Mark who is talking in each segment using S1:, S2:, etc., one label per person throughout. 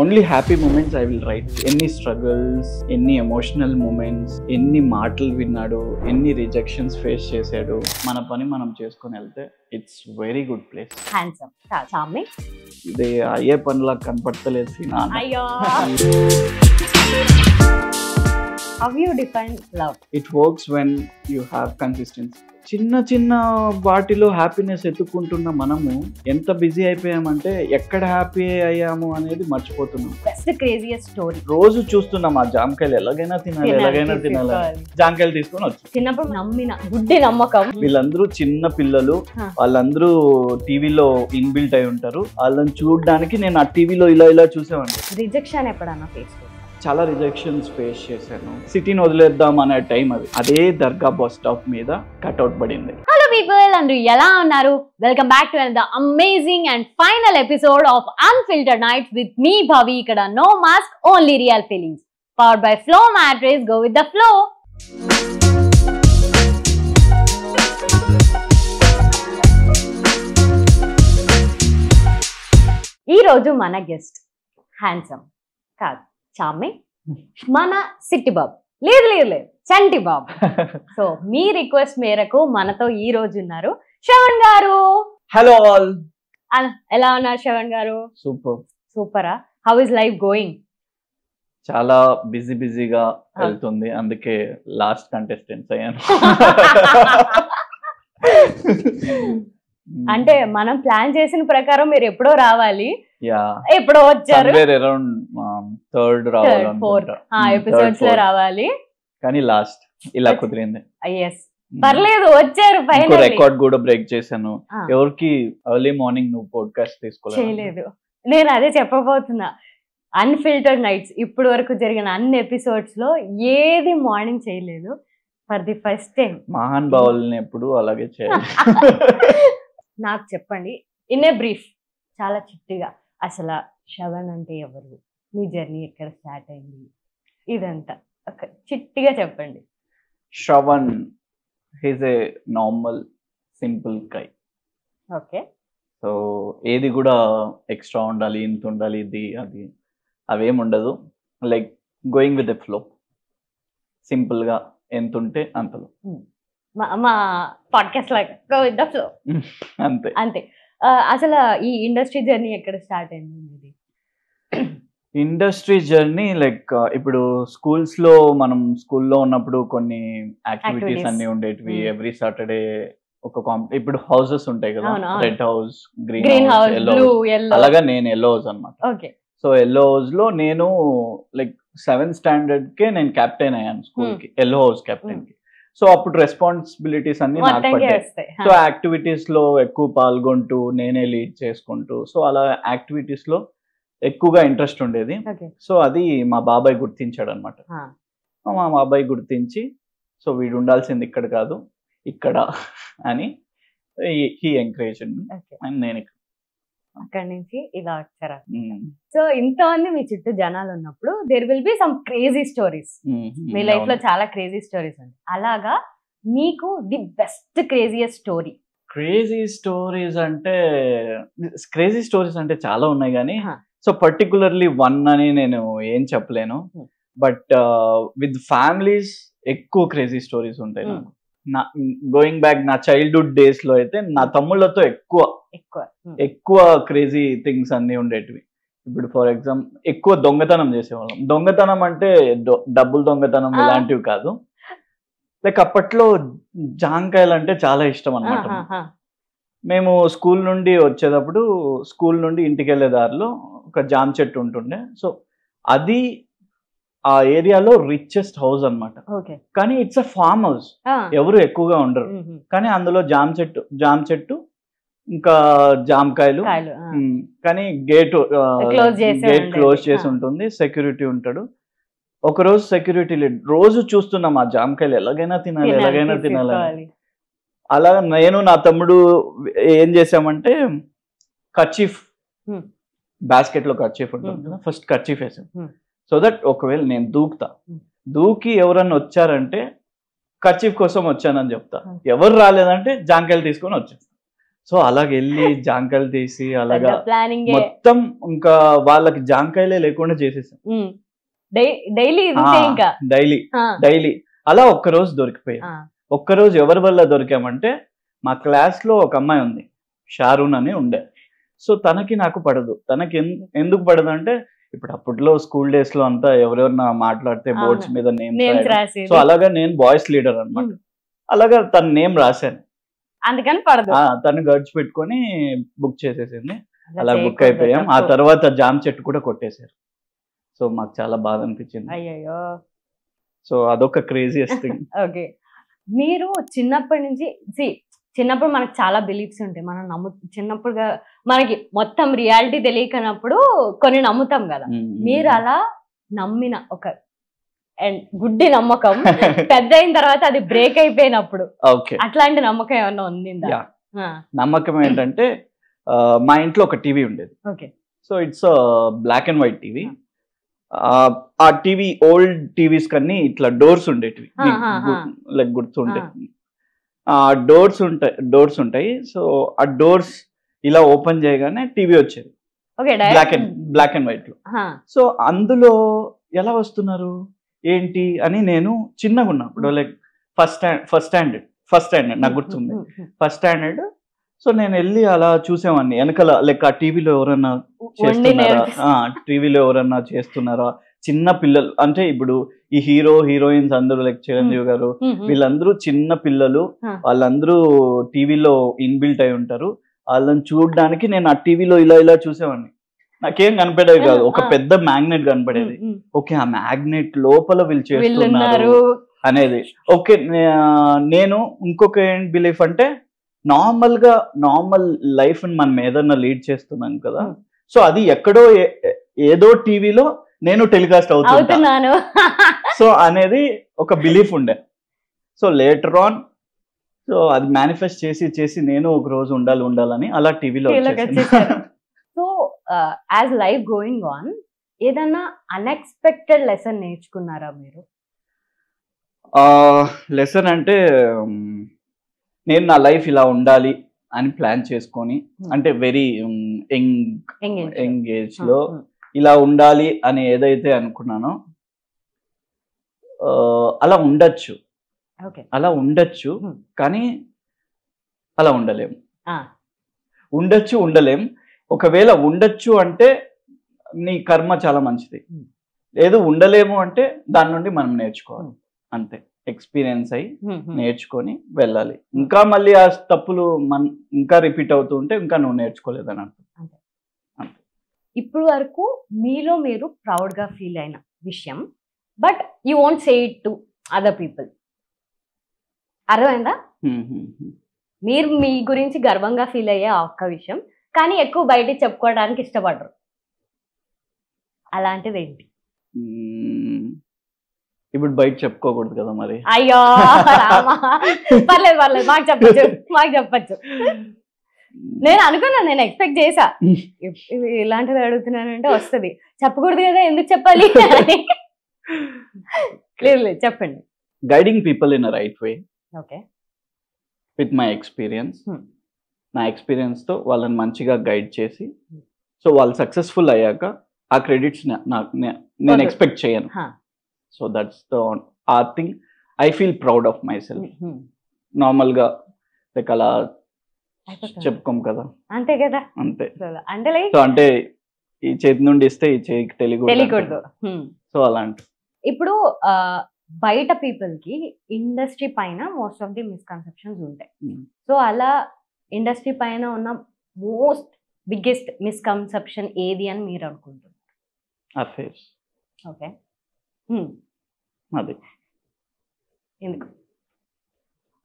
S1: Only happy moments I will write. ఎన్ని struggles, ఎన్ని emotional moments, ఎన్ని మాటలు విన్నాడు, ఎన్ని రిజెక్షన్స్ ఫేస్ చేశాడు, మన పని మనం చేసుకొని వెళ్తే it's very good place.
S2: Handsome, charming.
S1: ఇది అయ్యే పనిలా కనపడతలేదు సీనా.
S2: అయ్యో. How you define love?
S1: It works when you have consistency. చిన్న చిన్న వాటిలో హ్యాపీనెస్ ఎత్తుకుంటున్న మనము ఎంత బిజీ అయిపోయామంటే ఎక్కడ హ్యాపీ అయ్యాము అనేది మర్చిపోతున్నాం.
S2: Best craziest story.
S1: రోజు చూస్తున్నాం ఆ జామకాయలు ఎలాగైనా తినాలి, ఎలాగైనా తినాలి, జామకాయలు తీసుకొని వచ్చి
S2: చిన్నప్పుడు నమ్మిన గుడ్డి నమ్మకం.
S1: వీళ్ళందరూ చిన్న పిల్లలు, వాళ్ళందరూ టీవీలో ఇన్బిల్ట్ అయి ఉంటారు. వాళ్ళని చూడడానికి నేను ఆ టీవీలో ఇలా ఇలా చూసేవాడిని.
S2: రిజెక్షన్ ఎప్పుడన్నా ఫేస్ చేశాను?
S1: చాలా రిజెక్షన్స్ ఫేస్ చేశాను. సిటీని వదిలేద్దాం అనే టైం అది. అదే దర్గా బస్ స్టాప్ మీద కట్అవుట్ పడింది.
S2: హలో పీపుల్, అందరూ ఎలా ఉన్నారు? Welcome back to another amazing and final episode of unfiltered nights with మీ భవి. ఇక్కడ no mask, only real feelings. Powered by Flo mattress. Go with the flow. ఈ రోజు మన గెస్ట్ హ్యాండ్సమ్ కాదు, చార్మింగ్, మన సిట్టి బాబు. లేదు లేదు లేదు, చంటి బాబు. సో మీ రిక్వెస్ట్ మేరకు మనతో ఈ రోజు ఉన్నారు శ్రవణ్ గారు.
S1: Hello all.
S2: ఎలా ఉన్నారు శ్రవణ్ గారు?
S1: సూపర్.
S2: సూపరా? How is life going?
S1: చాలా బిజీగా వెళ్తుంది, అందుకే లాస్ట్ కంటెస్టెంట్స్ అయ్యాను.
S2: అంటే మనం ప్లాన్ చేసిన ప్రకారం మీరు ఎప్పుడో రావాలి, ఎప్పుడో వచ్చారు.
S1: అరౌండ్ థర్డ్ రావాలి,
S2: ఫోర్త్ ఎపిసోడ్స్ లో రావాలి,
S1: కానీ లాస్ట్ ఇలా కుదిరింది.
S2: పర్లేదు, వచ్చారు.
S1: రికార్డ్ కూడా బ్రేక్ చేశాను. ఎవరికి ఎర్లీ మార్నింగ్ నువ్వు పోడ్కాస్ట్ తీసుకోలేదు.
S2: నేను అదే చెప్పబోతున్నా. అన్ఫిల్టర్డ్ నైట్స్ ఇప్పుడు వరకు జరిగిన అన్ని ఎపిసోడ్స్ లో ఏది మార్నింగ్ చేయలేదు. For the first time.
S1: మహాన్ భావుల్ని ఎప్పుడు అలాగే చేయాలి.
S2: నాకు చెప్పండి, ఇన్ ఏ బ్రీఫ్, చాలా చిట్టిగా, అసలు శ్రవణ్ అంటే ఎవరు, మీ జర్నీ ఎక్కడ స్టార్ట్ అయింది, ఇదంతా ఒక చిట్టిగా చెప్పండి.
S1: Shravan is a normal simple guy.
S2: Okay.
S1: So ఏది కూడా ఎక్స్ట్రా ఉండాలి, ఇంత ఉండాలి, ఇది అది అవేం ఉండదు. Like going with the flow, simple గా ఎంత ఉంటే అంతలో.
S2: మా పాడ్కాస్ట్ లాగా గో విత్ ద ఫ్లో.
S1: అంతే
S2: అంతే. అసలు ఈ ఇండస్ట్రీ జర్నీ ఎక్కడ స్టార్ట్ అయింది?
S1: ఇండస్ట్రీ జర్నీ లైక్ ఇప్పుడు స్కూల్స్ లో, మనం స్కూల్లో ఉన్నప్పుడు కొన్ని యాక్టివిటీస్ అన్ని ఉండేటివి. ఎవ్రీ సాటర్డే ఒక ఇప్పుడు హౌసెస్ ఉంటాయి కదా, red house, green house, yellow. అలాగా నేను ఎల్లో హౌస్ అనమాట. సో ఎల్లో హౌస్ లో నేను లైక్ 7th స్టాండర్డ్ కే నేను కెప్టెన్ అయ్యాను స్కూల్ కి, ఎల్లో హౌస్ కెప్టెన్ కి. సో అప్పుడు రెస్పాన్సిబిలిటీస్ అన్ని నాకు పడ్డాయి. సో యాక్టివిటీస్ లో ఎక్కువ పాల్గొంటూ, నేనే లీడ్ చేసుకుంటూ, సో అలా యాక్టివిటీస్ లో ఎక్కువగా ఇంట్రెస్ట్ ఉండేది. సో అది మా బాబాయ్ గుర్తించాడు అనమాట. మా బాబాయ్ గుర్తించి, సో వీడు ఉండాల్సింది ఇక్కడ కాదు ఇక్కడ అని హీ ఎంకరేజ్ అండ్ నేను
S2: అక్కడి నుంచి ఇలా వచ్చారా? సో ఇంతమంది మీ చుట్టూ జనాలు ఉన్నప్పుడు there will be some crazy stories. మీ లైఫ్ లో చాలా క్రేజీ స్టోరీస్ ఉంది. అలాగా మీకు the best craziest story?
S1: Crazy stories అంటే చాలా ఉన్నాయి, కానీ సో పర్టికులర్లీ వన్ అని నేను ఏం చెప్పలేను. బట్ విత్ ఫ్యామిలీస్ ఎక్కువ క్రేజీ స్టోరీస్ ఉంటాయి నాకు. గోయింగ్ బ్యాక్ నా చైల్డ్హుడ్ డేస్ లో అయితే నా తమ్ముళ్ళతో ఎక్కువ క్రేజీ థింగ్స్ అన్ని ఉండేటివి. ఇప్పుడు ఫర్ ఎగ్జాంపుల్ ఎక్కువ దొంగతనం చేసేవాళ్ళం. దొంగతనం అంటే డబ్బులు దొంగతనం ఇలాంటివి కాదు. లైక్ అప్పట్లో జాంకాయలు అంటే చాలా ఇష్టం అన్నమాట. మేము స్కూల్ నుండి వచ్చేటప్పుడు, స్కూల్ నుండి ఇంటికి వెళ్ళే దారిలో ఒక జామ చెట్టు ఉంటుండే. సో అది ఆ ఏరియాలో రిచెస్ట్ హౌస్ అనమాట. కానీ ఇట్స్ అ ఫార్మ్ హౌస్, ఎవరు ఎక్కువగా ఉండరు. కానీ అందులో జామ చెట్టు ఇంకా జామకాయలు. కానీ గేట్ క్లోజ్ చేసి ఉంటుంది, సెక్యూరిటీ ఉంటాడు. ఒకరోజు సెక్యూరిటీ లేదు, రోజు చూస్తున్నాం ఆ జామకాయలు ఎలాగైనా తినాలి. అలా నేను నా తమ్ముడు ఏం చేసామంటే, కర్చీఫ్, బాస్కెట్ లో కర్చీఫ్ ఉంటుంది కదా, ఫస్ట్ కర్చీఫ్ వేసాం. సో దట్ ఒకవేళ నేను దూకి ఎవరన్నా వచ్చారంటే కర్చీఫ్ కోసం వచ్చానని చెప్తా. ఎవరు రాలేదంటే జాంకాయలు తీసుకొని వచ్చేస్తా. సో అలాగెళ్ళి జాంకాయలు తీసి అలాగా
S2: ప్లానింగ్
S1: మొత్తం ఇంకా వాళ్ళకి జాంకాయలే లేకుండా చేసేసాం.
S2: డైలీ ఇంకా
S1: డైలీ అలా ఒక్కరోజు దొరికిపోయాం. ఒక్కరోజు ఎవరి వల్ల దొరికామంటే మా క్లాస్ లో ఒక అమ్మాయి ఉంది, షారూన్ అని ఉండే. సో తనకి నాకు పడదు. తనకి ఎందుకు పడదు అంటే ఇప్పుడు అప్పట్లో స్కూల్ డేస్ లో అంతా ఎవరెవరన్నా మాట్లాడితే బోర్డ్స్ మీద నేమ్స్ రాసి, సో అలాగా నేను బాయ్స్ లీడర్ అనమాట. అలాగా తన నేమ్ రాశాను,
S2: అందుకని పడదు.
S1: తను గడ్స్ పెట్టుకొని బుక్ చేసేసింది. అలా బుక్ అయిపోయాం. ఆ తర్వాత జామ్ చెట్టు కూడా కొట్టేశారు. సో మాకు చాలా బాధ అనిపించింది.
S2: అయ్యో.
S1: సో అదొక క్రేజియస్ట్ థింగ్.
S2: ఓకే, మీరు చిన్నప్పటి నుంచి చిన్నప్పుడు మనకు చాలా బిలీఫ్స్ ఉంటాయి. మనం చిన్నప్పుడు మనకి మొత్తం రియాలిటీ తెలియకనప్పుడు కొన్ని నమ్ముతాం కదా. మీరు అలా నమ్మిన ఒక గుడ్డి నమ్మకం పెద్ద అయిన తర్వాత అది బ్రేక్ అయిపోయినప్పుడు అట్లాంటి నమ్మకం ఏమన్నా ఉందా?
S1: నమ్మకం ఏంటంటే మా ఇంట్లో ఒక టీవీ ఉండేది. So it's black and white TV. ఆ టీవీ ఓల్డ్ టీవీస్ కన్నీ ఇట్లా డోర్స్ ఉండేటివి, లైక్ గుర్తుండే డోర్స్ ఉంటాయి. సో ఆ డోర్స్ ఇలా ఓపెన్ చేయగానే టీవీ వచ్చేది బ్లాక్ అండ్ వైట్ లో. సో అందులో ఎలా వస్తున్నారు ఏంటి అని నేను చిన్నగా ఉన్నప్పుడు లైక్ ఫస్ట్ స్టాండర్డ్ నాకు గుర్తుంది, ఫస్ట్ స్టాండర్డ్. సో నేను వెళ్ళి అలా చూసేవాడిని వెనకాల, లైక్ ఆ టీవీలో ఎవరన్నా చేస్తున్నారా చిన్న పిల్లలు. అంటే ఇప్పుడు ఈ హీరోయిన్స్ అందరూ లైక్ చిరంజీవి గారు వీళ్ళందరూ చిన్న పిల్లలు, వాళ్ళందరూ టీవీలో ఇన్బిల్ట్ అయి ఉంటారు. వాళ్ళని చూడడానికి నేను ఆ టీవీలో ఇలా చూసేవాడిని. నాకేం కనపడేది కాదు, ఒక పెద్ద మ్యాగ్నెట్ కనపడేది. ఓకే, ఆ మ్యాగ్నెట్ లోపల వీళ్ళు చేస్తున్నారు అనేది. ఓకే, నేను ఇంకొక ఏంటి బిలీఫ్ అంటే నార్మల్ లైఫ్ మనం ఏదన్నా లీడ్ చేస్తున్నాం కదా, సో అది ఎక్కడో ఏదో టీవీలో నేను టెలికాస్ట్ అవుతున్నాను సో అనేది ఒక బిలీఫ్ ఉండే. సో లేటర్ ఆన్ సో అది మేనిఫెస్ట్ చేసి నేను ఒక రోజు ఉండాలని అలా టీవీలో.
S2: So as life going on ఏదన్నా అన్ఎక్స్పెక్టెడ్ లెసన్ నేర్చుకున్నారా మీరు?
S1: లెసన్ అంటే నేను నా లైఫ్ ఇలా ఉండాలి అని ప్లాన్ చేసుకొని, అంటే వెరీ యంగ్ ఏజ్ లో ఇలా ఉండాలి అని ఏదైతే అనుకున్నానో అలా ఉండొచ్చు కానీ అలా ఉండలేం. ఒకవేళ ఉండొచ్చు అంటే నీ కర్మ చాలా మంచిది, లేదు ఉండలేము అంటే దాని నుండి మనం నేర్చుకోవాలి అంతే. ఎక్స్పీరియన్స్ అయ్యి నేర్చుకొని వెళ్ళాలి. ఇంకా మళ్ళీ ఆ తప్పులు ఇంకా రిపీట్ అవుతూ ఉంటే ఇంకా నువ్వు నేర్చుకోలేదని అర్థం.
S2: ఇప్పుడు వరకు మీలో మీరు ప్రౌడ్ గా ఫీల్ అయిన విషయం, but you won't say it to other people, అర్థమైందా? మీరు మీ గురించి గర్వంగా ఫీల్ అయ్యే ఒక్క విషయం కానీ ఎక్కువ బయట చెప్పుకోవడానికి ఇష్టపడరు, అలాంటిది ఏంటి?
S1: ఇప్పుడు బయట చెప్పుకోకూడదు కదా మరి.
S2: అయ్యో పర్లేదు మాకు చెప్పచ్చు. నేను అనుకున్నాను, నేను ఎక్స్పెక్ట్ చేసా ఇలాంటిది అడుగుతున్నానంటే వస్తుంది, చెప్పకూడదు కదా ఎందుకు చెప్పాలి లేదు చెప్పండి.
S1: Guiding people in a right way.
S2: Okay,
S1: with my experience. నా ఎక్స్పీరియన్స్ తో వాళ్ళని మంచిగా గైడ్ చేసి, సో వాళ్ళు సక్సెస్ఫుల్ అయ్యాక ఆ క్రెడిట్స్ నేను ఎక్స్పెక్ట్ చేయను. సో దట్స్ ఆ thing I feel proud of my self. Normal గా లైక్ అలా చెప్పుకోం కదా,
S2: అంతే కదా,
S1: అంతే.
S2: సో
S1: అంటే ఈ చేతి నుండి ఇస్తే ఈ చేతికి తెలియకూడదు. సో అలాంటి
S2: ఇప్పుడు బయట పీపుల్ కి ఇండస్ట్రీ పైన మోస్ట్ ఆఫ్ ది మిస్కన్సెప్షన్స్ ఉంటాయి. సో అలా ఇండస్ట్రీ పైన ఉన్న మోస్ట్ బిగ్గెస్ట్ మిస్కన్సెప్షన్ ఏది అని మీరు అనుకుంటున్నారు?
S1: అఫైర్స్.
S2: ఓకే,
S1: అది
S2: ఎందుకు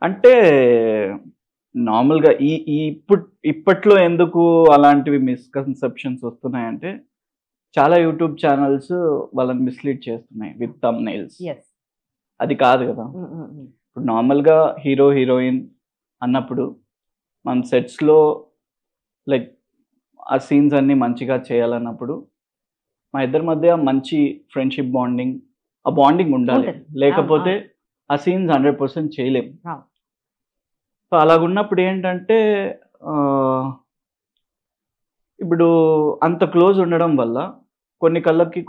S1: అంటే నార్మల్గా ఇప్పట్లో ఎందుకు అలాంటివి మిస్కన్సెప్షన్స్ వస్తున్నాయంటే చాలా యూట్యూబ్ ఛానల్స్ వాళ్ళని మిస్లీడ్ చేస్తున్నాయి విత్ థంబ్నెయిల్స్. అది కాదు కదా. ఇప్పుడు నార్మల్గా హీరోయిన్ అన్నప్పుడు మన సెట్స్లో లైక్ ఆ సీన్స్ అన్ని మంచిగా చేయాలన్నప్పుడు మా ఇద్దరి మధ్య మంచి ఫ్రెండ్షిప్ బాండింగ్ ఉండాలి, లేకపోతే ఆ సీన్స్ 100% చేయలేము. సో అలాగున్నప్పుడు ఏంటంటే ఇప్పుడు అంత క్లోజ్ ఉండడం వల్ల కొన్ని కళ్ళకి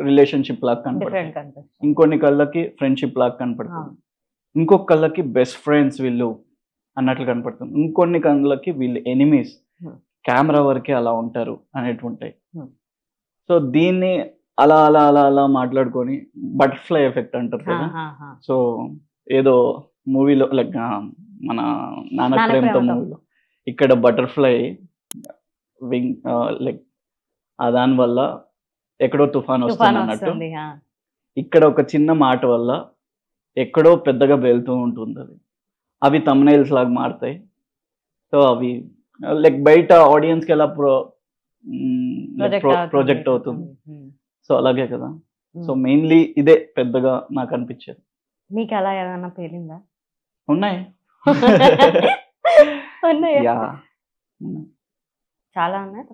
S1: రిలేషన్షిప్ లాగా కనపడుతుంది, ఇంకొన్ని కళ్ళకి ఫ్రెండ్షిప్ లాగా కనపడుతుంది, ఇంకొక కళ్ళకి బెస్ట్ ఫ్రెండ్స్ వీళ్ళు అన్నట్లు కనపడుతుంది, ఇంకొన్ని కళ్ళకి వీళ్ళు ఎనిమీస్, కెమెరా వరకే అలా ఉంటారు అనేటు ఉంటాయి. సో దీన్ని అలా అలా అలా అలా మాట్లాడుకొని బటర్ఫ్లై ఎఫెక్ట్ అంటారు కదా. సో ఏదో మూవీలో లైక్ మన నాన్న ప్రేమతో మూవీలో ఇక్కడ బటర్ఫ్లై వింగ్ లైక్ దాని వల్ల ఎక్కడో తుఫాన్ వస్తుంది అన్నట్టు, ఇక్కడ ఒక చిన్న మాట వల్ల ఎక్కడో పెద్దగా వెళ్తూ ఉంటుంది. అది అవి thumbnails లాగా మారుతాయి. సో అవి లైక్ బయట ఆడియన్స్కి ఎలా ప్రొజెక్ట్ అవుతుంది. సో అలాగే కదా. సో మెయిన్లీ ఇదే పెద్దగా నాకు అనిపించేది.
S2: మీకు అలా ఏమైనా పేలిందా?
S1: ఉన్నాయి,
S2: చాలా ఉన్నాయి,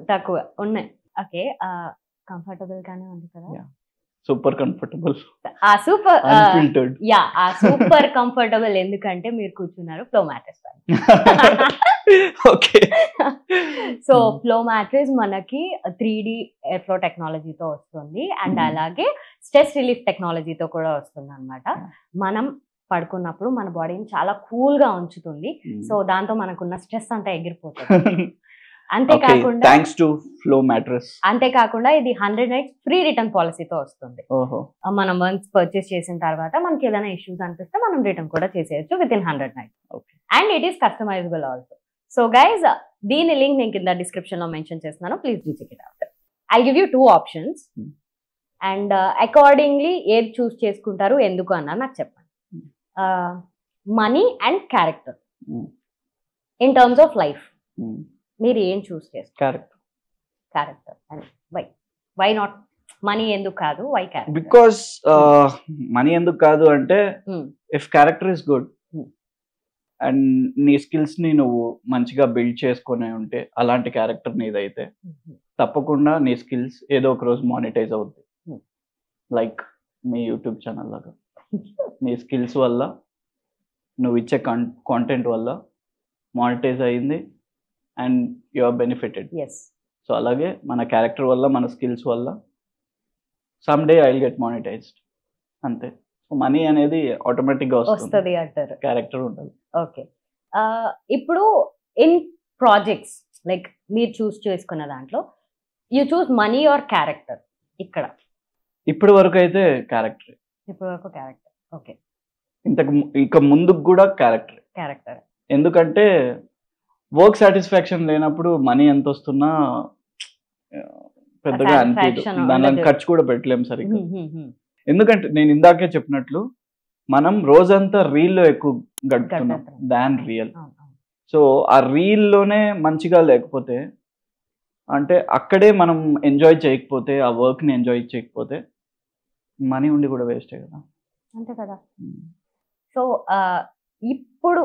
S2: తక్కువ ఉన్నాయి. ఓకే, కంఫర్టబుల్ గానే ఉంది కదా?
S1: Super comfortable.
S2: సూపర్ కంఫర్టబుల్ ఎందుకంటే మీరు కూర్చున్నారు ఫ్లో మ్యాట్రెస్ పైన.
S1: ఓకే,
S2: సో ఫ్లో మ్యాట్రెస్ మనకి 3D ఎయిర్ ఫ్లో టెక్నాలజీతో వస్తుంది, అండ్ అలాగే స్ట్రెస్ రిలీఫ్ టెక్నాలజీతో కూడా వస్తుంది అనమాట. మనం పడుకున్నప్పుడు మన బాడీని చాలా కూల్ గా ఉంచుతుంది. సో దాంతో మనకున్న స్ట్రెస్ అంతా ఎగిరిపోతుంది. అంతేకాకుండా ఇది 100 nights ఫ్రీ రిటర్న్ పాలసీతో వస్తుంది. మనం వన్స్ పర్చేస్ చేసిన తర్వాత మనకి ఏదైనా ఇష్యూస్ అనిపిస్తే మనం రిటర్న్ కూడా చేసేయచ్చు within 100 nights. And it is customisable also. So guys, దీని లింక్ నేను కింద డిస్క్రిప్షన్ లో మెన్షన్ చేస్తున్నాను, please do check it out. I give you 2 options and accordingly ఏది చూస్ చేసుకుంటారు ఎందుకు అన్నారు నాకు చెప్పండి. Money and character in terms of life మీరు ఏం చూస్ చేస్తారు? Character. And why not money? ఎందుకు కాదు, వై క్యారెక్టర్?
S1: బికాస్ మనీ ఎందుకు కాదు అంటే if character is good and నీ స్కిల్స్ ని నువ్వు మంచిగా బిల్డ్ చేసుకునే ఉంటే, అలాంటి క్యారెక్టర్ నీదైతే తప్పకుండా నీ స్కిల్స్ ఏదో ఒక రోజు మానిటైజ్ అవుద్ది. లైక్ మీ యూట్యూబ్ ఛానల్ లాగా నీ స్కిల్స్ వల్ల నువ్వు ఇచ్చే కాంటెంట్ వల్ల మానిటైజ్ అయింది and you are benefited. So అలాగే మన క్యారెక్టర్ వల్ల, మన స్కిల్స్ వల్ల some day I will get monetised, అంతే. సో మనీ అనేది ఆటోమేటిక్ గా వస్తుంది
S2: అంటారు,
S1: క్యారెక్టర్ ఉంటుంది.
S2: ఓకే, ఇప్పుడు ఇన్ ప్రాజెక్ట్స్ లైక్ మీరు చూస్ చేసుకున్న దాంట్లో you choose money are character? ఇక్కడ
S1: ఇప్పటి వరకు అయితే క్యారెక్టర్.
S2: ఇప్పటి వరకు క్యారెక్టర్. ఓకే,
S1: ఇక ముందుకు కూడా క్యారెక్టర్. ఎందుకంటే వర్క్ సాటిస్ఫాక్షన్ లేనప్పుడు మనీ ఎంత వస్తున్నా పెద్దగా అనిపించదు, దాని ఖర్చు కూడా పెట్టలేము సరిగ్గా. ఎందుకంటే నేను ఇందాకే చెప్పినట్లు మనం రోజంతా రీల్లో ఎక్కువ గడుపుతున్నాం దాన్ రియల్. సో ఆ రీల్లోనే మంచిగా లేకపోతే, అంటే అక్కడే మనం ఎంజాయ్ చేయకపోతే, ఆ వర్క్ని ఎంజాయ్ చేయకపోతే మనీ ఉండి కూడా వేస్టే కదా.
S2: అంతే కదా. సో ఇప్పుడు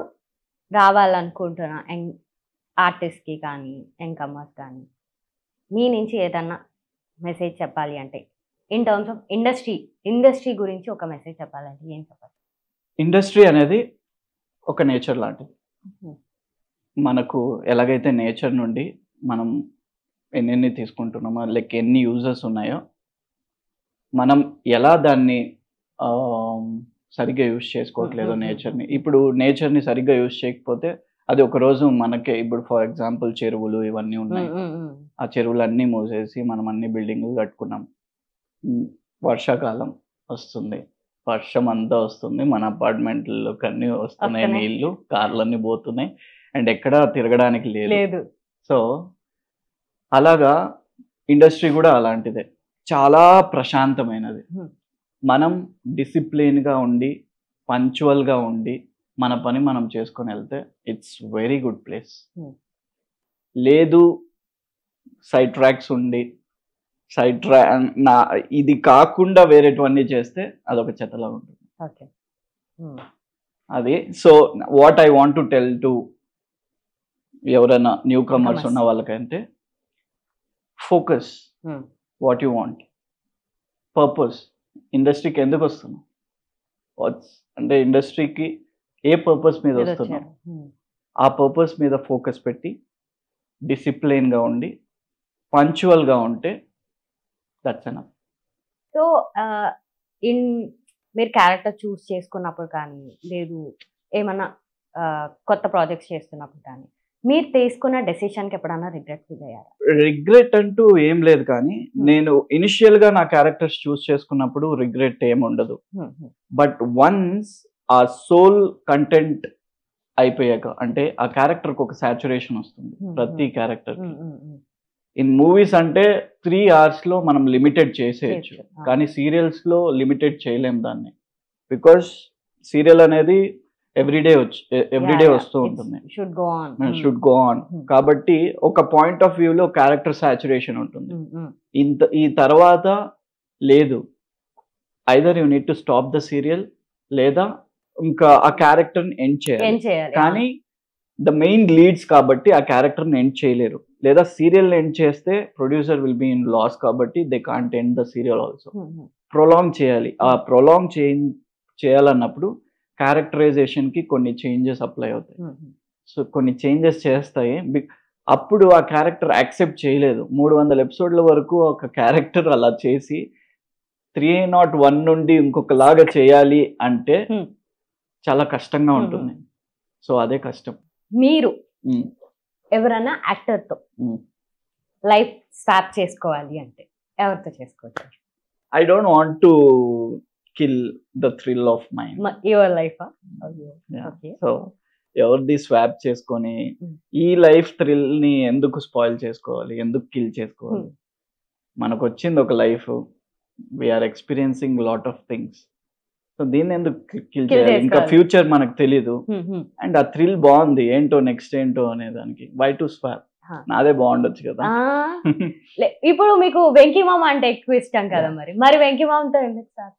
S2: రావాలనుకుంటున్నా ఆర్టిస్ట్కి కానీ యంగ్-కమర్స్ కానీ మీ నుంచి ఏదన్నా మెసేజ్ చెప్పాలి అంటే, ఇన్ టర్మ్స్ ఆఫ్ ఇండస్ట్రీ గురించి ఒక మెసేజ్ చెప్పాలంటే ఏం చెప్పాలి?
S1: ఇండస్ట్రీ అనేది ఒక నేచర్ లాంటిది. మనకు ఎలాగైతే నేచర్ నుండి మనం ఎన్ని తీసుకుంటున్నామో, లైక్ ఎన్ని యూజర్స్ ఉన్నాయో, మనం ఎలా దాన్ని సరిగ్గా యూజ్ చేసుకోవట్లేదు నేచర్ని. ఇప్పుడు నేచర్ని సరిగ్గా యూజ్ చేయకపోతే అది ఒక రోజు మనకే, ఇప్పుడు ఫర్ ఎగ్జాంపుల్ చెరువులు ఇవన్నీ ఉన్నాయి, ఆ చెరువులన్నీ మూసేసి మనం అన్ని బిల్డింగ్లు కట్టుకున్నాం. వర్షాకాలం వస్తుంది, వర్షం అంతా వస్తుంది, మన అపార్ట్మెంట్లోకి అన్నీ వస్తున్నాయి నీళ్లు, కార్లన్నీ పోతున్నాయి అండ్ ఎక్కడా తిరగడానికి లేదు. సో అలాగా ఇండస్ట్రీ కూడా అలాంటిదే, చాలా ప్రశాంతమైనది. మనం డిసిప్లిన్గా ఉండి పంచువల్గా ఉండి మన పని మనం చేసుకొని వెళ్తే ఇట్స్ వెరీ గుడ్ ప్లేస్. లేదు సైడ్ ట్రాక్స్ ఉండి ఇది కాకుండా వేరేటివన్నీ చేస్తే అదొక చెత్తలా ఉంటుంది. అది so what I want to tell to ఎవరైనా న్యూ కమర్స్ ఉన్న వాళ్ళకంటే, focus what you want, purpose. ఇండస్ట్రీకి ఎందుకు వస్తున్నావు అంటే ఇండస్ట్రీకి ఏ పర్పస్ మీద వస్తున్నాం ఆ పర్పస్ మీద ఫోకస్ పెట్టి డిసిప్లైన్గా ఉండి పంచువల్గా ఉంటే దట్స్ ఎనఫ్.
S2: సో మీరు క్యారెక్టర్ చూస్ చేసుకున్నప్పుడు కానీ లేదు ఏమన్నా కొత్త ప్రాజెక్ట్స్ చేస్తున్నప్పుడు కానీ మీరు తీసుకున్న డెసిషన్కి ఎప్పుడన్నా రిగ్రెట్ ఫీల్ అయ్యారా?
S1: రిగ్రెట్ అంటూ ఏం లేదు, కానీ నేను ఇనిషియల్ గా నా క్యారెక్టర్స్ చూస్ చేసుకున్నప్పుడు రిగ్రెట్ ఏం ఉండదు. బట్ వన్స్ ఆ సోల్ కంటెంట్ అయిపోయాక, అంటే ఆ క్యారెక్టర్ కి ఒక సాచురేషన్ వస్తుంది ప్రతి క్యారెక్టర్. ఇన్ మూవీస్ అంటే 3 hours లో మనం లిమిటెడ్ చేసేయచ్చు, కానీ సీరియల్స్ లో లిమిటెడ్ చేయలేం దాన్ని. బికాస్ సీరియల్ అనేది ఎవ్రీడే వస్తూ ఉంటుంది, షుడ్ గో ఆన్. కాబట్టి ఒక పాయింట్ ఆఫ్ వ్యూలో క్యారెక్టర్ సాచురేషన్ ఉంటుంది. ఈ తర్వాత లేదు, either you need to stop the serial లేదా ఇంకా ఆ క్యారెక్టర్ ని ఎండ్ చేయాలి. కానీ ద మెయిన్ లీడ్స్ కాబట్టి ఆ క్యారెక్టర్ ని ఎండ్ చేయలేరు, లేదా సీరియల్ ఎండ్ చేస్తే producer will be in loss కాబట్టి they can't end the serial also. Prolong చేయాలి. ఆ ప్రొలాంగ్ చేయాలన్నప్పుడు క్యారెక్టరైజేషన్ కి కొన్ని చేంజెస్ అప్లై అవుతాయి. సో కొన్ని చేంజెస్ చేస్తాయి. అప్పుడు ఆ క్యారెక్టర్ యాక్సెప్ట్ చేయలేదు. 300 ఎపిసోడ్ల వరకు ఒక క్యారెక్టర్ అలా చేసి 301 నుండి ఇంకొకలాగా చేయాలి అంటే చాలా కష్టంగా ఉంటుంది. సో అదే కష్టం.
S2: మీరు ఎవరైనా యాక్టర్ తో లైఫ్ స్వాప్ చేసుకోవాలి అంటే ఎవరితో చేసుకోవచ్చు?
S1: I don't want to kill the thrill of mind.
S2: Your life.
S1: So ఎవరిది స్వాప్ చేసుకొని ఈ లైఫ్ థ్రిల్ ని ఎందుకు స్పాయిల్ చేసుకోవాలి, ఎందుకు కిల్ చేసుకోవాలి? మనకు వచ్చింది ఒక life, we're experiencing lot of things. So దీన్ని ఎందుకు కిల్ చేయాలి? ఇంకా ఫ్యూచర్ మనకు తెలీదు. అండ్ ఆ థ్రిల్ బాగుంది, ఏంటో నెక్స్ట్ ఏంటో అనే దానికి వై టు స్వాప్? నాదే బాగుండొచ్చు కదా.
S2: ఇప్పుడు మీకు వెంకీ మామ అంటే ఎక్కువ ఇష్టం కదా, మరి వెంకీ మామతో ఎందుకు స్వాప్?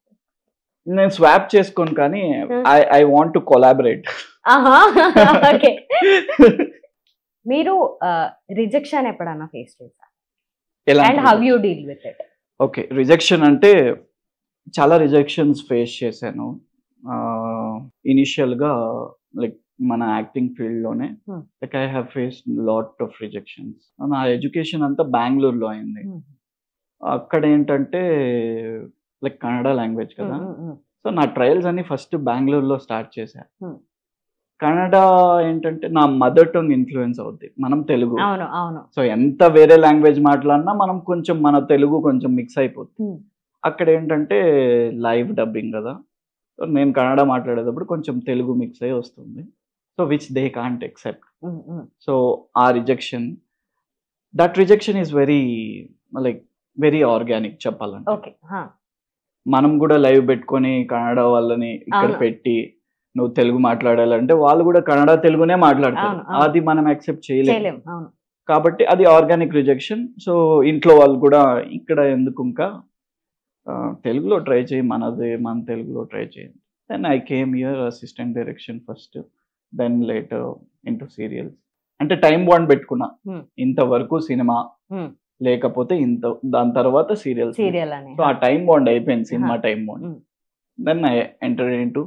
S1: నేను స్వాప్ చేసుకోను, కానీ ఐ వాంట్ టు కొలాబరేట్.
S2: మీరు రిజెక్షన్ ఎప్పుడన్నా ఫేస్ చేశారా? And how you deal with it?
S1: Okay, rejection అంటే చాలా రిజెక్షన్స్ ఫేస్ చేశాను. ఇనిషియల్గా లైక్ మన యాక్టింగ్ ఫీల్డ్లోనే like I have faced lot of rejections. నా ఎడ్యుకేషన్ అంతా బెంగళూరులో అయింది. అక్కడ ఏంటంటే లైక్ కన్నడ లాంగ్వేజ్ కదా, సో నా ట్రయల్స్ అన్ని ఫస్ట్ బెంగళూరులో స్టార్ట్ చేశాను. కన్నడ ఏంటంటే నా మదర్ టంగ్ ఇన్ఫ్లుయెన్స్ అవుద్ది, మనం తెలుగు. సో ఎంత వేరే లాంగ్వేజ్ మాట్లాడినా మనం కొంచెం మన తెలుగు కొంచెం మిక్స్ అయిపోతుంది. అక్కడ ఏంటంటే లైవ్ డబ్బింగ్ కదా, నేను కన్నడ మాట్లాడేటప్పుడు కొంచెం తెలుగు మిక్స్ అయ్యి వస్తుంది. So which they can't accept. So ఆ that rejection is very organic చెప్పాలంటే. మనం కూడా లైవ్ పెట్టుకొని కన్నడ వాళ్ళని ఇక్కడ పెట్టి నువ్వు తెలుగు మాట్లాడాలంటే వాళ్ళు కూడా కన్నడ తెలుగునే మాట్లాడతారు, అది మనం యాక్సెప్ట్ చేయలేము. కాబట్టి అది ఆర్గానిక్ రిజెక్షన్. సో ఇంట్లో వాళ్ళు కూడా ఇక్కడ ఎందుకు ఇంకా తెలుగులో ట్రై చేయి, మన తెలుగులో ట్రై చేయండి. Then I came here assistant direction first, then later into serials. అంటే టైం బాండ్ పెట్టుకున్నా, ఇంతవరకు సినిమా లేకపోతే దాని తర్వాత సీరియల్. సో ఆ టైం బాండ్ అయిపోయింది, cinema time bond. Then I enter into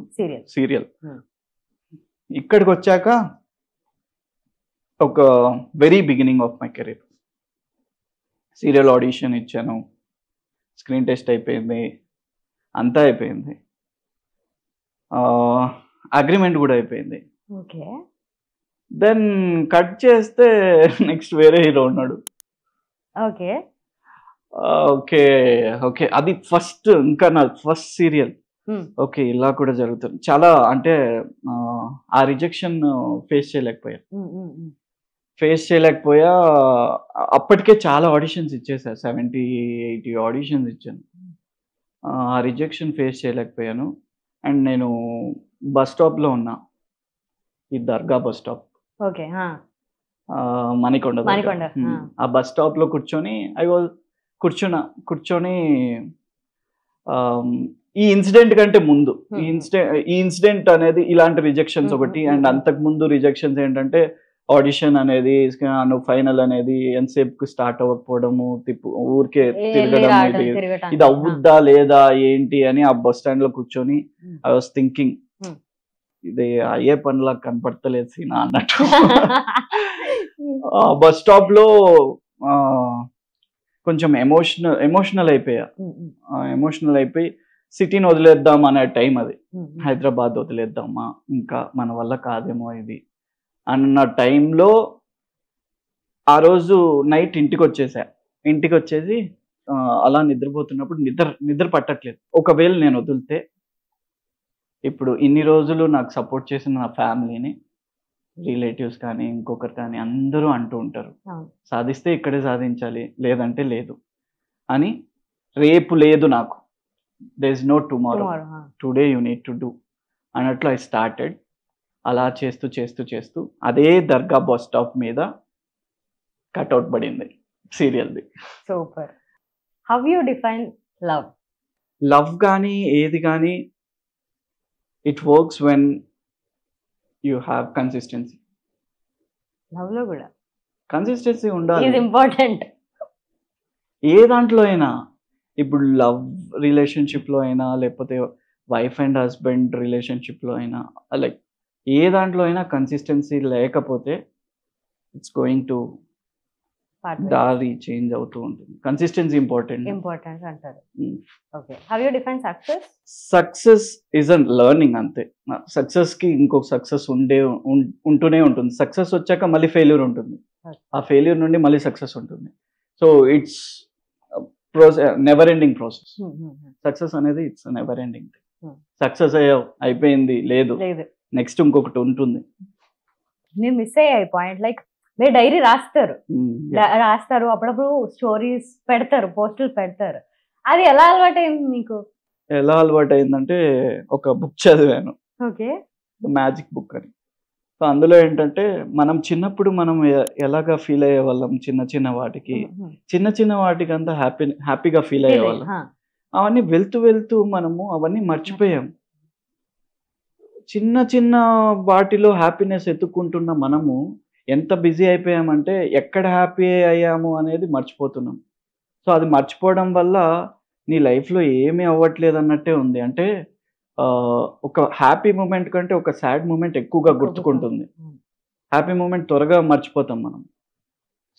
S1: serial. ఇక్కడికి వచ్చాక ఒక very beginning of my career serial audition ఇచ్చాను, స్క్రీన్ టెస్ట్ అయిపోయింది, అంతా అయిపోయింది, అగ్రిమెంట్ కూడా అయిపోయింది. దెన్ కట్ చేస్తే నెక్స్ట్ వేరే హీరో ఉన్నాడు. ఓకే ఓకే అది ఫస్ట్, ఇంకా నా ఫస్ట్ సీరియల్. ఓకే ఇలా కూడా జరుగుతుంది. చాలా అంటే ఆ రిజెక్షన్ ఫేస్ చేయలేకపోయా. అప్పటికే చాలా ఆడిషన్స్ ఇచ్చేసారు, 70-80 ఆడిషన్స్ ఇచ్చాను. ఆ రిజెక్షన్ ఫేస్ చేయలేకపోయాను. అండ్ నేను బస్ స్టాప్లో ఉన్నా, ఈ దర్గా బస్ స్టాప్, మణికొండ. ఆ బస్ స్టాప్లో కూర్చొని కూర్చొని ఈ ఇన్సిడెంట్ కంటే ముందు ఈ ఇన్సిడెంట్ అనేది ఇలాంటి రిజెక్షన్స్ ఒకటి. అండ్ అంతకు ముందు రిజెక్షన్స్ ఏంటంటే ఆడిషన్ అనేది నువ్వు ఫైనల్ అనేది ఎంతసేపు స్టార్ట్ అవ్వకపోవడము, ఊరికే తిరగడం, ఇది అవుద్దా లేదా ఏంటి అని ఆ బస్ స్టాండ్ లో కూర్చొని ఐ వాస్ థింకింగ్ ఇది అయ్యే పనిలా కనపడతలేదు సీనా అన్నట్టు. బస్ స్టాప్ లో కొంచెం ఎమోషనల్ అయిపోయా. ఎమోషనల్ అయిపోయి సిటీని వదిలేద్దాం అనే టైం అది. హైదరాబాద్ వదిలేద్దామా, ఇంకా మన వల్ల కాదేమో ఇది అన్న టైంలో ఆ రోజు నైట్ ఇంటికి వచ్చేసి అలా నిద్రపోతున్నప్పుడు నిద్ర పట్టట్లేదు. ఒకవేళ నేను వదిలితే ఇప్పుడు ఇన్ని రోజులు నాకు సపోర్ట్ చేసిన నా ఫ్యామిలీని, రిలేటివ్స్ కానీ ఇంకొకరు కానీ అందరూ అంటూ ఉంటారు, సాధిస్తే ఇక్కడే సాధించాలి, లేదంటే లేదు అని. రేపు లేదు నాకు, there is no tomorrow, today you need to do అన్నట్లు ఐ స్టార్టెడ్. అలా చేస్తూ అదే దర్గా బస్ స్టాప్ మీద కట్అవుట్ పడింది సీరియల్ది.
S2: Super. How you define love?
S1: Love కానీ ఏది కానీ it works when you have consistency.
S2: Love లో కూడా
S1: కన్సిస్టెన్సీ ఉండాలి,
S2: ఇది ఇంపార్టెంట్.
S1: ఏ దాంట్లో అయినా, ఇప్పుడు లవ్ రిలేషన్షిప్ లో అయినా, లేకపోతే వైఫ్ అండ్ హస్బెండ్ రిలేషన్షిప్ లో అయినా, లైక్ ఏ దాంట్లో అయినా కన్సిస్టెన్సీ లేకపోతే ఇట్స్ గోయింగ్ టు దారి చేంజ్ అవుతూ ఉంటుంది. కన్సిస్టెన్సీ ఇంపార్టెంట్
S2: అంటారు. Okay, how you define success?
S1: Success is an learning అంతే. సక్సెస్ కి ఇంకొక సక్సెస్ ఉంటూనే ఉంటుంది. సక్సెస్ వచ్చాక మళ్ళీ ఫెయిల్యూర్ ఉంటుంది, ఆ ఫెయిల్యూర్ నుండి మళ్ళీ సక్సెస్ ఉంటుంది. So it's never ending process. Success అనేది ఇట్స్ నెవర్ ఎండింగ్. సక్సెస్ అయిపోయింది లేదు, నెక్స్ట్ ఇంకొకటి ఉంటుంది.
S2: నేను మిస్ అయ్యాయి పాయింట్. లైక్ మీరు డైరీ రాస్తారు, అప్పుడప్పుడు స్టోరీస్ పెడతారు, పోస్టులు పెడతారు. అది ఎలా అలవాటు అయింది మీకు?
S1: ఎలా అలవాటు అయిందంటే, ఒక బుక్ చదివాను,
S2: ఓకే,
S1: మ్యాజిక్ బుక్ అని. సో అందులో ఏంటంటే, మనం చిన్నప్పుడు మనం ఎలాగా ఫీల్ అయ్యే వాళ్ళం, చిన్న వాటికి అంతా హ్యాపీగా ఫీల్ అయ్యే వాళ్ళం. అవన్నీ వెళ్తూ మనము అవన్నీ మర్చిపోయాం. చిన్న వాటిలో హ్యాపీనెస్ ఎత్తుక్కుంటున్న మనము ఎంత బిజీ అయిపోయామంటే ఎక్కడ హ్యాపీ అయ్యాము అనేది మర్చిపోతున్నాం. సో అది మర్చిపోవడం వల్ల నీ లైఫ్లో ఏమీ అవ్వట్లేదు అన్నట్టే ఉంది. అంటే ఒక హ్యాపీ మూమెంట్ కంటే ఒక సాడ్ మూమెంట్ ఎక్కువగా గుర్తుకుంటుంది. హ్యాపీ మూమెంట్ త్వరగా మర్చిపోతాం మనం.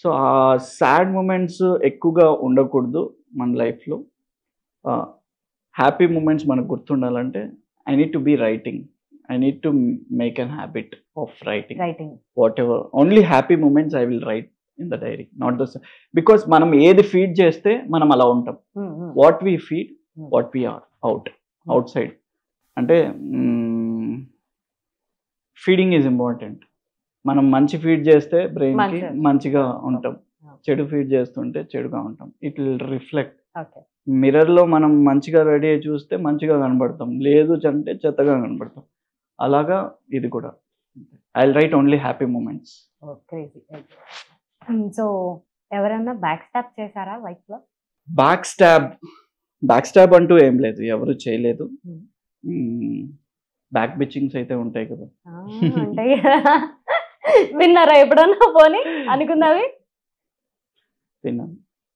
S1: సో ఆ సాడ్ మూమెంట్స్ ఎక్కువగా ఉండకూడదు మన లైఫ్లో. హ్యాపీ మూమెంట్స్ మనకు గుర్తుండాలంటే I need to be writing. I need to make a habit of writing. Whatever, only happy moments I will write in the diary, not the, because manam edi feed cheste manam ala untam. What we feed, what we are outside. Ante feeding is important. Manam manchi feed cheste brain ki manchiga untam, chedu feed chestunte cheduga untam. It will reflect.
S2: Okay.
S1: Mirror లో మనం మంచిగా ready అయ్యి చూస్తే మంచిగా కనబడతాం, లేదు అంటే చెత్తగా కనబడతాం. అలాగా ఇది కూడా. I will write only happy moments.
S2: So ఎవరన్నా బ్యాక్ స్టాప్ చేశారా లైఫ్ లో?
S1: బ్యాక్ స్టాప్ అంటూ ఏం లేదు, ఎవరు చేయలేదు. బ్యాక్ బిచ్చింగ్స్ అయితే ఉంటాయి కదా.
S2: విన్నారా ఎప్పుడన్నా? పోనీ అనుకున్నవి
S1: విన్నాను.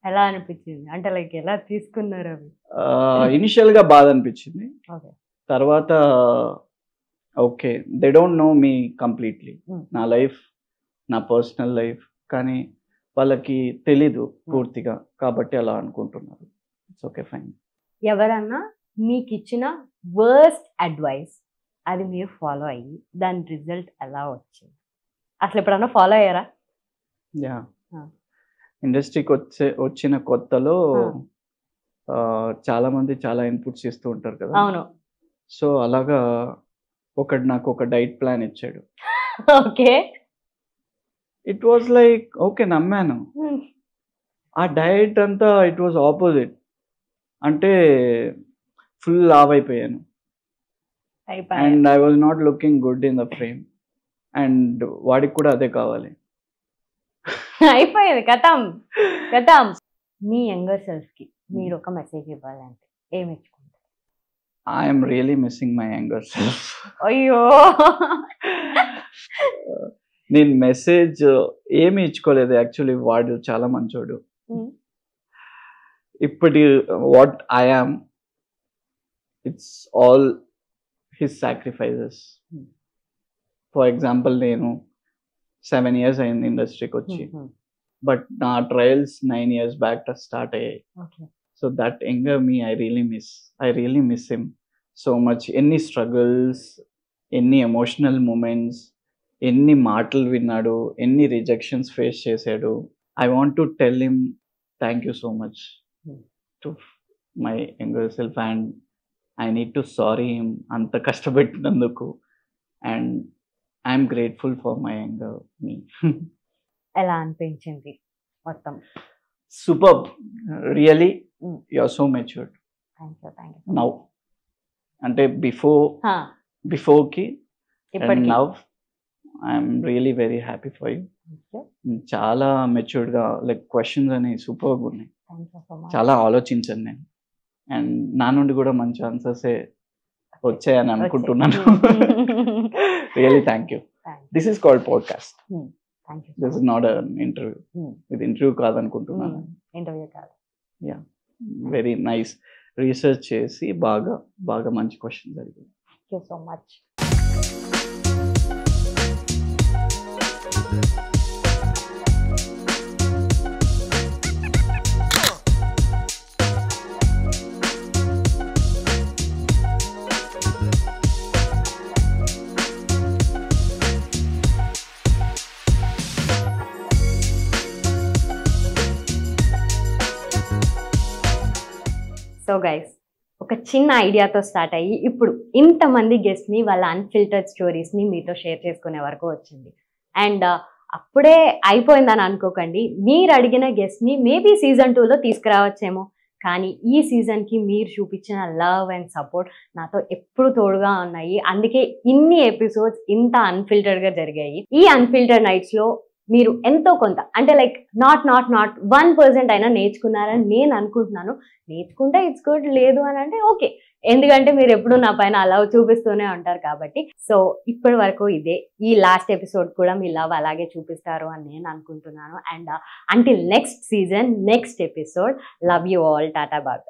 S2: ఎలా అనిపించింది? అంటే లైక్ ఎలా తీసుకున్నారు అవి?
S1: ఇనిషియల్ గా బాధ అనిపించింది, తర్వాత okay they don't know me completely, నా లైఫ్, నా పర్సనల్ లైఫ్, కానీ వాళ్ళకి తెలీదు పూర్తిగా, కాబట్టి అలా అనుకుంటున్నారు. It's okay, fine.
S2: ఎవరన్నా మీకు ఇచ్చిన వర్స్ట్ అడ్వైస్ అది మీరు ఫాలో అయ్యి దాని రిజల్ట్ ఎలా వచ్చింది? అసలు ఎప్పుడన్నా ఫాలో అయ్యారా?
S1: యా, ఇండస్ట్రీకి వచ్చిన కొత్తలో చాలా మంది చాలా ఇన్పుట్స్ ఇస్తూ ఉంటారు కదా.
S2: అవును.
S1: సో అలాగా ఒకడు నాకు ఒక డైట్ ప్లాన్ ఇచ్చాడు.
S2: Okay,
S1: it was like okay, నమ్మాను. ఆ డైట్ అంతా ఇట్ వాజ్ ఆపోజిట్. అంటే ఫుల్ లావ్ అయిపోయాను, and I was not looking good in the frame, and వాడికి కూడా అదే కావాలి.
S2: అయిపోయింది, కథం. మీ యంగర్ సెల్ఫ్ కి మీరు ఒక మెసేజ్ ఇవ్వాలంటే ఏమి ఇచ్చుకుంటారు?
S1: I'm really missing my younger self.
S2: అయ్యో,
S1: నేను మెసేజ్ ఏమి ఇచ్చుకోలేదు యాక్చువల్లీ. వాడు చాలా మంచోడు. ఇప్పటి what I am, it's all his sacrifices. For example నేను 7 years అయింది ఇండస్ట్రీకి వచ్చి, బట్ నా ట్రయల్స్ 9 years బ్యాక్ స్టార్ట్ అయ్యాయి. So that younger me I really miss him so much. ఎన్ని స్ట్రగుల్స్, ఎన్ని ఎమోషనల్ మూమెంట్స్, ఎన్ని మాటలు విన్నాడు, ఎన్ని రిజెక్షన్స్ ఫేస్ చేశాడు. I want to tell him thank you so much to my younger self, and I need to sorry him అంత కష్టపెట్టినందుకు, and I'm grateful for my younger me.
S2: ఎలా అనిపించింది మొత్తం?
S1: Super, really you are so matured now. అంటే before కి and now I'm really very happy for you. చాలా matured గా, like questions అని సూపర్గా ఉన్నాయి. చాలా ఆలోచించాను నేను, అండ్ నా నుండి కూడా మంచి ఆన్సర్సే వచ్చాయని అనుకుంటున్నాను. Really thank you. This is called podcast. This is not an interview. ఇది ఇంటర్వ్యూ కాదనుకుంటున్నాను. Ya, very nice. రీసెర్చ్ చేసి బాగా మంచి క్వశ్చన్స్ అడిగారు.
S2: Thank you so much. So guys, ఒక చిన్న ఐడియాతో స్టార్ట్ అయ్యి ఇప్పుడు ఇంతమంది గెస్ట్ని వాళ్ళ అన్ఫిల్టర్డ్ స్టోరీస్ని మీతో షేర్ చేసుకునే వరకు వచ్చింది. అండ్ అప్పుడే అయిపోయిందని అనుకోకండి. మీరు అడిగిన గెస్ట్ని మేబీ సీజన్ 2లో తీసుకురావచ్చేమో, కానీ ఈ సీజన్కి మీరు చూపించిన లవ్ అండ్ సపోర్ట్ నాతో ఎప్పుడు తోడుగా ఉన్నాయి. అందుకే ఇన్ని ఎపిసోడ్స్ ఇంత అన్ఫిల్టర్డ్గా జరిగాయి. ఈ అన్ఫిల్టర్డ్ నైట్స్లో మీరు ఎంతో కొంత, అంటే లైక్ నాట్ 1% అయినా నేర్చుకున్నారని నేను అనుకుంటున్నాను. నేర్చుకుంటే ఇట్స్ గుడ్, లేదు అని అంటే ఓకే, ఎందుకంటే మీరు ఎప్పుడు నా పైన లవ్ చూపిస్తూనే ఉంటారు కాబట్టి. సో ఇప్పటి వరకు ఇదే, ఈ లాస్ట్ ఎపిసోడ్ కూడా మీ లవ్ అలాగే చూపిస్తారు అని నేను అనుకుంటున్నాను. And until next season, next episode, love you all, tata bye.